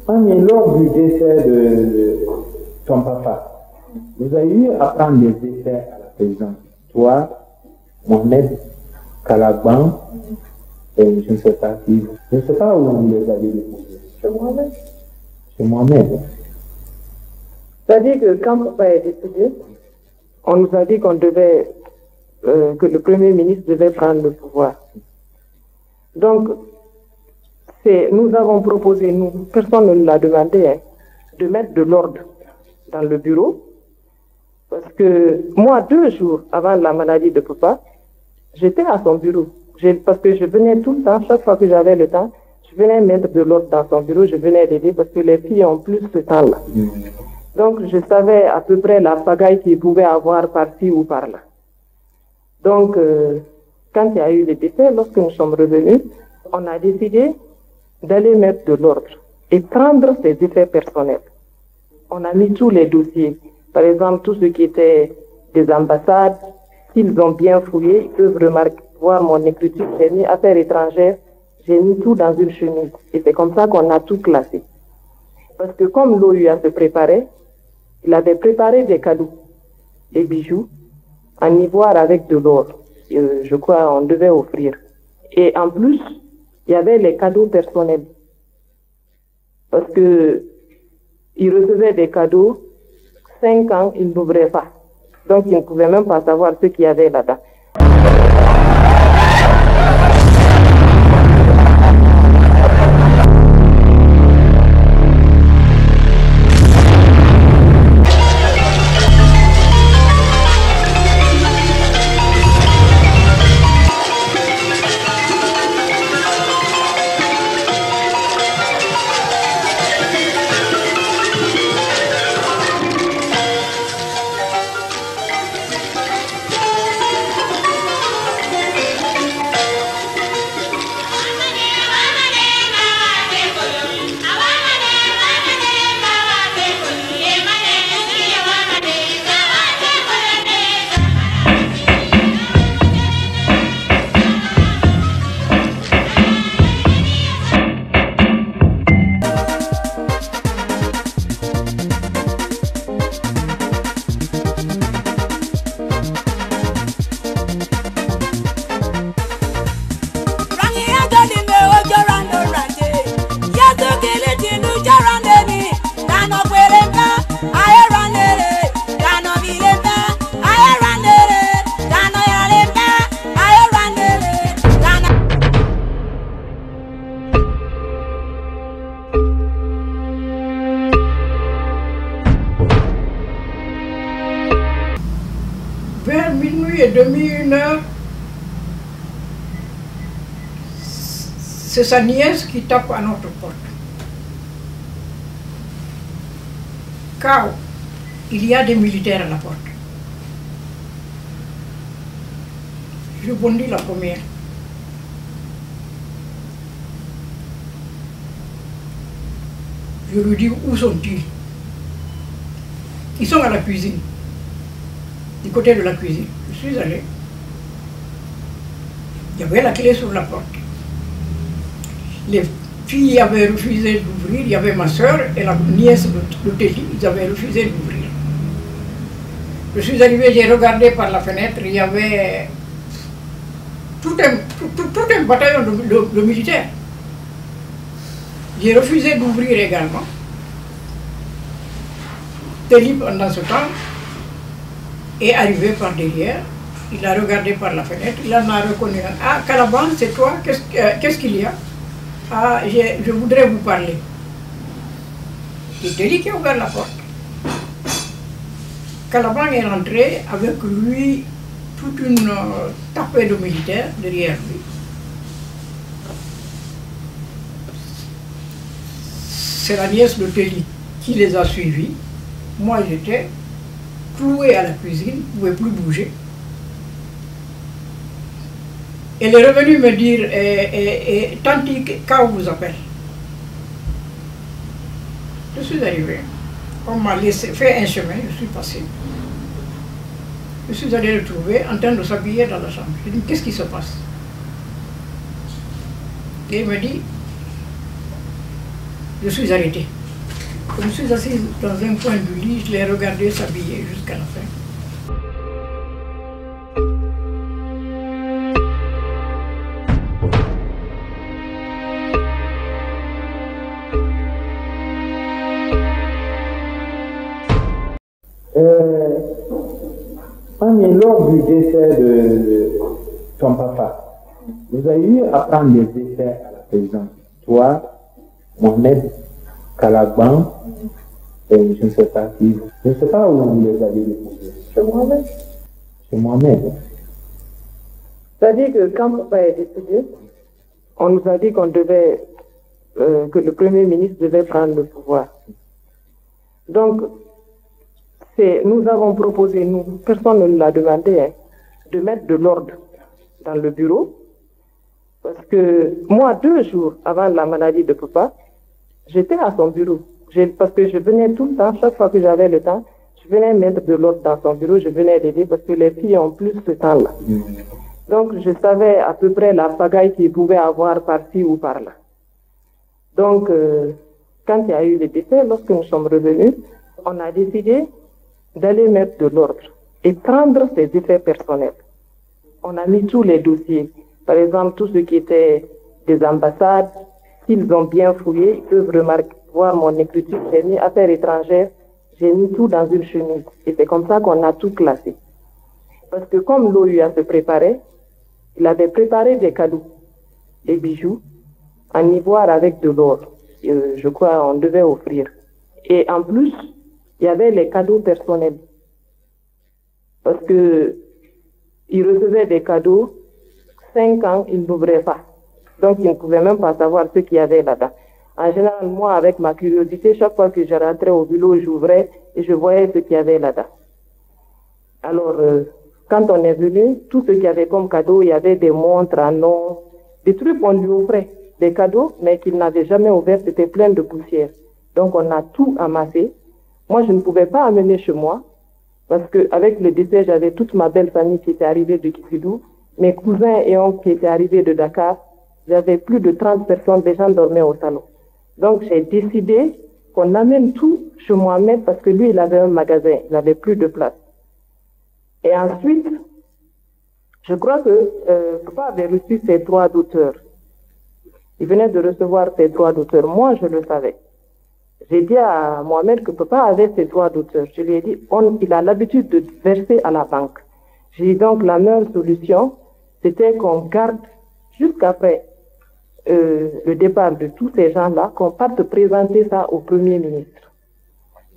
Fanny, lors du décès de ton papa, vous avez eu à prendre des décès à la présidence. Toi, Mohamed, Kalaban, et je ne sais pas qui. Je ne sais pas où vous les avez déposés. Chez Mohamed. Chez Mohamed. C'est-à-dire que quand papa est décédé, on nous a dit qu'on devait, que le Premier ministre devait prendre le pouvoir. Donc, nous avons proposé, personne ne l'a demandé, hein, de mettre de l'ordre dans le bureau. Parce que moi, 2 jours avant la maladie de papa, j'étais à son bureau. Parce que je venais tout le temps, chaque fois que j'avais le temps, je venais mettre de l'ordre dans son bureau, je venais l'aider parce que les filles ont plus ce temps-là. Donc, je savais à peu près la pagaille qu'il pouvait avoir par-ci ou par-là. Donc, quand il y a eu les décès, lorsque nous sommes revenus, on a décidé d'aller mettre de l'ordre et prendre ses effets personnels. On a mis tous les dossiers. Par exemple, tout ce qui était des ambassades, s'ils ont bien fouillé, ils peuvent voir mon écriture. J'ai mis affaires étrangères, j'ai mis tout dans une chemise. Et c'est comme ça qu'on a tout classé. Parce que comme l'OUA se préparait, il avait préparé des cadeaux, des bijoux, en ivoire avec de l'or. Je crois on devait offrir. Et en plus, il y avait les cadeaux personnels. Parce que il recevait des cadeaux, 5 ans, il n'ouvrait pas. Donc, il ne pouvait même pas savoir ce qu'il y avait là-dedans. Vers minuit et demi, 1h, c'est sa nièce qui tape à notre porte. Car il y a des militaires à la porte. Je bondis la première. Je lui dis où sont-ils? Ils sont à la cuisine. Du côté de la cuisine. Je suis allé. Il y avait la clé sur la porte. Les filles avaient refusé d'ouvrir. Il y avait ma soeur et la nièce de Téli. Ils avaient refusé d'ouvrir. Je suis arrivé, j'ai regardé par la fenêtre. Il y avait tout un bataillon de militaires. J'ai refusé d'ouvrir également. Téli, pendant ce temps, est arrivé par derrière, il a regardé par la fenêtre, il en a reconnu un. Ah, Kalaban, c'est toi, qu'est-ce qu'il y a? Ah, je voudrais vous parler. C'est Téli qui a ouvert la porte. Kalaban est rentré avec lui toute une tapée de militaires derrière lui. C'est la nièce de Téli qui les a suivis. Moi, j'étais cloué à la cuisine, je ne pouvais plus bouger. Elle est revenue me dire, Tanti, quand vous appelle? Je suis arrivé. On m'a laissé faire un chemin, je suis passé. Je suis allé le trouver en train de s'habiller dans la chambre. Je lui ai dit, qu'est-ce qui se passe? Et il me dit, je suis arrêtée. Je me suis assise dans un coin du lit, je l'ai regardé s'habiller jusqu'à la fin. Mamie, lors du décès de ton papa, vous avez eu à prendre des décès à la présidence. Toi, Mohamed, Kalagban, et je ne sais pas qui. Je ne sais pas où vous les avez déposés. Chez Mohamed. Chez Mohamed. C'est-à-dire que quand papa est décédé, on nous a dit qu'on devait, que le Premier ministre devait prendre le pouvoir. Donc, nous avons proposé, personne ne nous l'a demandé, hein, de mettre de l'ordre dans le bureau. Parce que moi, 2 jours avant la maladie de papa, j'étais à son bureau. Parce que je venais tout le temps, chaque fois que j'avais le temps, je venais mettre de l'ordre dans son bureau, je venais l'aider parce que les filles ont plus ce temps-là. Donc, je savais à peu près la pagaille qu'il pouvait avoir par-ci ou par-là. Donc, quand il y a eu les décès, lorsque nous sommes revenus, on a décidé d'aller mettre de l'ordre et prendre ses effets personnels. On a mis tous les dossiers. Par exemple, tout ce qui était des ambassades, s'ils ont bien fouillé, ils peuvent voir mon écriture. J'ai mis affaires étrangères, j'ai mis tout dans une chemise. Et c'est comme ça qu'on a tout classé. Parce que comme l'OUA se préparait, il avait préparé des cadeaux, des bijoux, en ivoire avec de l'or. Je crois on devait offrir. Et en plus, il y avait les cadeaux personnels. Parce que il recevait des cadeaux, 5 ans, il n'ouvrait pas. Donc, il ne pouvait même pas savoir ce qu'il y avait là-bas. En général, moi, avec ma curiosité, chaque fois que je rentrais au boulot, j'ouvrais et je voyais ce qu'il y avait là-bas. Alors, quand on est venu, tout ce qu'il y avait comme cadeau, il y avait des montres en or, des trucs qu'on lui offrait, des cadeaux, mais qu'il n'avait jamais ouvert, c'était plein de poussière. Donc, on a tout amassé. Moi, je ne pouvais pas amener chez moi, parce qu'avec le décès, j'avais toute ma belle famille qui était arrivée de Kifidou, mes cousins et oncles qui étaient arrivés de Dakar. J'avais plus de 30 personnes, des gens dormaient au salon. Donc, j'ai décidé qu'on amène tout chez Mohamed, parce que lui, il avait un magasin, il n'avait plus de place. Et ensuite, je crois que papa avait reçu ses droits d'auteur. Il venait de recevoir ses droits d'auteur. Moi, je le savais. J'ai dit à Mohamed que papa avait ses droits d'auteur. Je lui ai dit, il a l'habitude de verser à la banque. J'ai dit donc la meilleure solution, c'était qu'on garde jusqu'après le départ de tous ces gens-là, qu'on parte présenter ça au Premier ministre.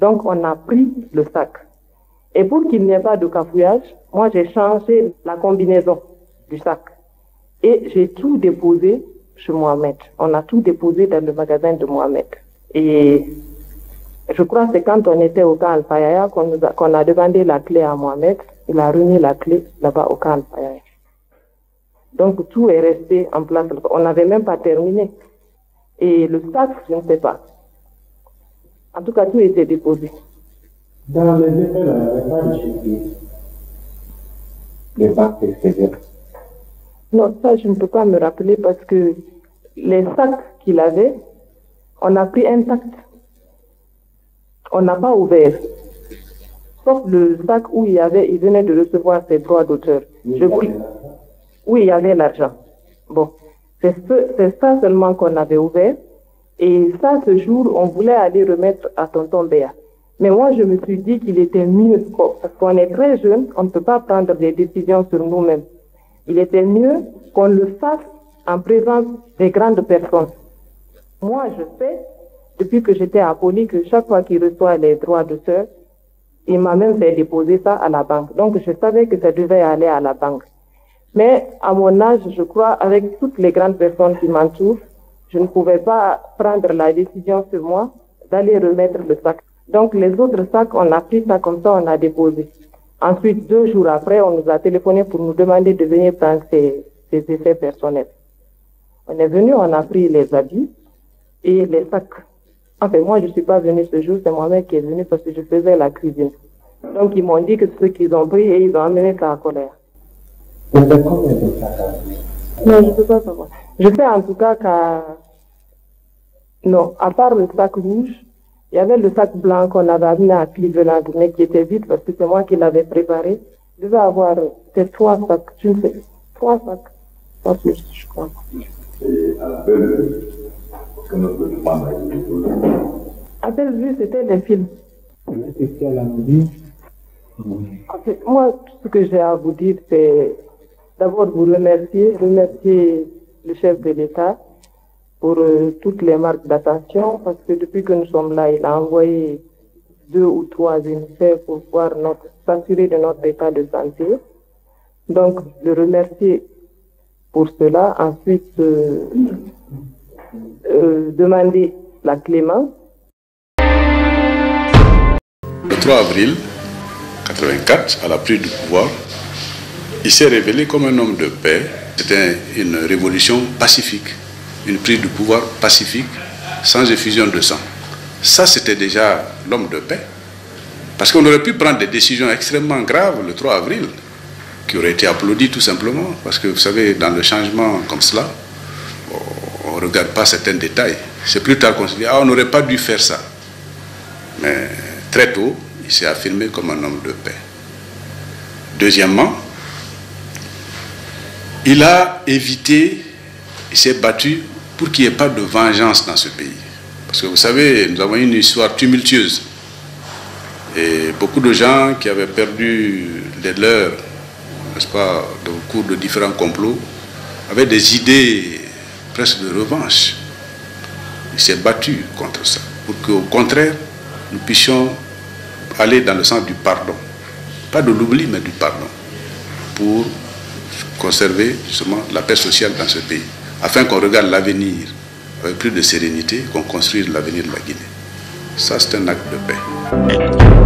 Donc on a pris le sac. Et pour qu'il n'y ait pas de cafouillage, moi j'ai changé la combinaison du sac. Et j'ai tout déposé chez Mohamed. On a tout déposé dans le magasin de Mohamed. Et je crois que c'est quand on était au camp Al-Fayaya qu'on a demandé la clé à Mohamed. Il a remis la clé là-bas au camp Al-Fayaya. Donc tout est resté en place. On n'avait même pas terminé. Et le sac, je ne sais pas. En tout cas, tout était déposé. Dans les effets, là, il n'y avait pas de chiffres. Les banques, etc. Non, ça, je ne peux pas me rappeler parce que les sacs qu'il avait, on a pris intact. On n'a pas ouvert. Sauf le sac où il venait de recevoir ses droits d'auteur. Oui, il y avait l'argent. Bon, c'est ça seulement qu'on avait ouvert. Et ça, ce jour, on voulait aller remettre à tonton Béa. Mais moi, je me suis dit qu'il était mieux, parce qu'on est très jeune, on ne peut pas prendre des décisions sur nous-mêmes. Il était mieux qu'on le fasse en présence des grandes personnes. Moi, je sais, depuis que j'étais à Poli, que chaque fois qu'il reçoit les droits d'auteur, il m'a même fait déposer ça à la banque. Donc, je savais que ça devait aller à la banque. Mais à mon âge, je crois, avec toutes les grandes personnes qui m'entourent, je ne pouvais pas prendre la décision sur moi d'aller remettre le sac. Donc, les autres sacs, on a pris ça comme ça, on a déposé. Ensuite, 2 jours après, on nous a téléphoné pour nous demander de venir prendre ces effets personnels. On est venu, on a pris les habits et les sacs. Enfin, moi, je ne suis pas venue ce jour, c'est moi-même qui est venu parce que je faisais la cuisine. Donc, ils m'ont dit que c'est ce qu'ils ont pris et ils ont amené ça à colère. Combien de sacs? Non, je ne peux pas savoir. Je sais en tout cas qu'à Non, à part le sac rouge, il y avait le sac blanc qu'on avait amené à Cleveland, mais qui était vide parce que c'est moi qui l'avais préparé. Je devais avoir peut-être 3 sacs, je ne sais, 3 sacs, pas plus, je crois. Et à Bellevue, que notre demande a été posée. À Bellevue, c'était les films. Qu'est-ce qu'elle a dit? En fait, moi, tout ce que j'ai à vous dire, c'est d'abord vous remercier le chef de l'État pour toutes les marques d'attention, parce que depuis que nous sommes là, il a envoyé 2 ou 3 émissaires pour voir s'assurer de notre état de santé. Donc, le remercier pour cela. Ensuite, demander la clémence. Le 3 avril 1984, à la prise du pouvoir, il s'est révélé comme un homme de paix. C'était une révolution pacifique, une prise de pouvoir pacifique, sans effusion de sang. Ça, c'était déjà l'homme de paix. Parce qu'on aurait pu prendre des décisions extrêmement graves le 3 avril, qui auraient été applaudies tout simplement. Parce que vous savez, dans le changement comme cela, on ne regarde pas certains détails. C'est plus tard qu'on se dit, ah, on n'aurait pas dû faire ça. Mais très tôt, il s'est affirmé comme un homme de paix. Deuxièmement, il a évité, il s'est battu pour qu'il n'y ait pas de vengeance dans ce pays. Parce que vous savez, nous avons une histoire tumultueuse. Et beaucoup de gens qui avaient perdu les leurs, n'est-ce pas, au cours de différents complots, avaient des idées presque de revanche. Il s'est battu contre ça, pour qu'au contraire, nous puissions aller dans le sens du pardon. Pas de l'oubli, mais du pardon. Pour conserver justement la paix sociale dans ce pays. Afin qu'on regarde l'avenir avec plus de sérénité, qu'on construise l'avenir de la Guinée. Ça, c'est un acte de paix.